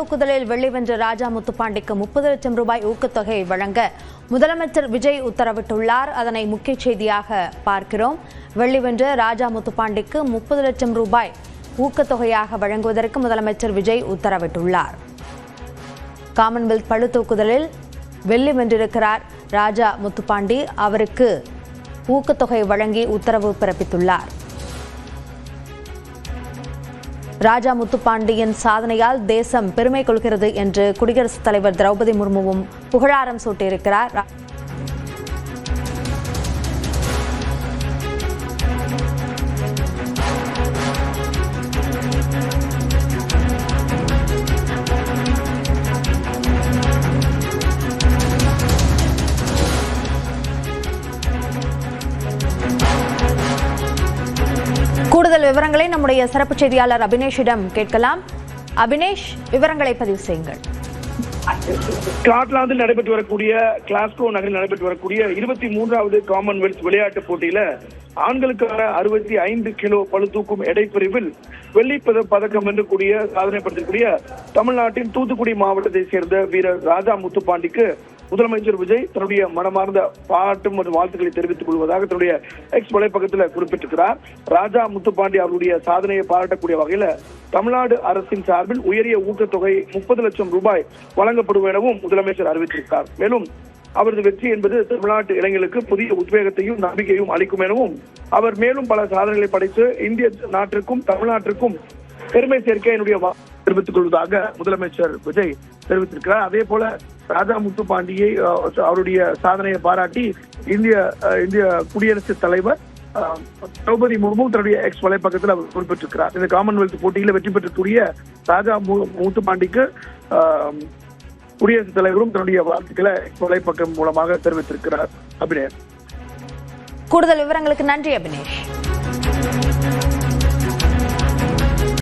தூக்குதலில் வெள்ளி வென்ற ராஜா முத்துப்பாண்டிக்கு 30 லட்சம் ரூபாய் ஊக்கத்தொகை வழங்க முதலமைச்சர் விஜய் உத்தரவிட்டுள்ளார். அதனை முக்கிய செய்தியாக பார்க்கிறோம். வெள்ளி வென்ற ராஜா முத்துப்பாண்டிக்கு 30 லட்சம் ரூபாய் ஊக்கத்தொகையாக வழங்குவதற்கு முதலமைச்சர் விஜய் உத்தரவிட்டுள்ளார். காமன்வெல்த் பளு தூக்குதலில் வெள்ளி வென்றிருக்கிறார் ராஜா முத்துப்பாண்டி. அவருக்கு ஊக்கத்தொகை வழங்கி உத்தரவு பிறப்பித்துள்ளார். ராஜா முத்துப்பாண்டியின் சாதனையால் தேசம் பெருமை கொள்கிறது என்று குடியரசுத் தலைவர் திரௌபதி முர்முவும் புகழாரம் சூட்டியிருக்கிறார். கூடுதல் விவரங்களை நம்முடைய சிறப்பு செய்தியாளர் அபினேஷிடம் கேட்கலாம். அபினேஷ், விவரங்களை பதிவு செய்யுங்கள். ஸ்காட்லாந்தில் நடைபெற்று வரக்கூடிய கிளாஸ்கோ நகரில் நடைபெற்று வரக்கூடிய 23வது காமன்வெல்த் விளையாட்டுப் போட்டியில ஆண்களுக்கான 65 கிலோ பளு தூக்கும் எடை பிரிவில் வெள்ளி பதக்கம் வென்றக்கூடிய சாதனை படுத்தக்கூடிய தமிழ்நாட்டின் தூத்துக்குடி மாவட்டத்தை சேர்ந்த வீரர் ராஜா முத்துப்பாண்டிக்கு முதலமைச்சர் விஜய் தன்னுடைய மனமார்ந்த பாராட்டு மற்றும் வாழ்த்துக்களை தெரிவித்துக் கொள்வதாக தன்னுடைய எக்ஸ் வலைப்பக்கத்தில் குறிப்பிட்டிருக்கிறார். ராஜா முத்துப்பாண்டி அவருடைய சாதனையை பாராட்டக்கூடிய வகையில தமிழ்நாடு அரசின் சார்பில் உயரிய ஊக்கத்தொகை 30 லட்சம் ரூபாய் வழங்கப்படும் எனவும் முதலமைச்சர் அறிவித்திருக்கிறார். மேலும் அவரது வெற்றி என்பது தமிழ்நாட்டு இளைஞர்களுக்கு புதிய உத்வேகத்தையும் நம்பிக்கையும் அளிக்கும் எனவும் அவர் மேலும் பல சாதனைகளை படைத்து இந்திய நாட்டிற்கும் தமிழ்நாட்டிற்கும் பெருமை சேர்க்க என்னுடைய தெரிவித்துக் கொள்வதாக முதலமைச்சர் விஜய் தெரிவித்திருக்கிறார். அதே போல ராஜா முத்துப்பாண்டியை அவருடைய சாதனையை பாராட்டி இந்திய குடியரசுத் தலைவர் திரௌபதி முர்மு தன்னுடைய எக்ஸ் வலைப்பக்கத்தில் அவர் குறிப்பிட்டிருக்கிறார். இந்த காமன்வெல்த் போட்டியில் வெற்றி பெற்றக்கூடிய ராஜா முத்துப்பாண்டிக்கு குடியரசுத் தலைவரும் தன்னுடைய வாழ்த்துக்களை எக்ஸ் வலைப்பக்கம் மூலமாக தெரிவித்திருக்கிறார். அபினேஷ், கூடுதல் விவரங்களுக்கு நன்றி அபினேஷ்.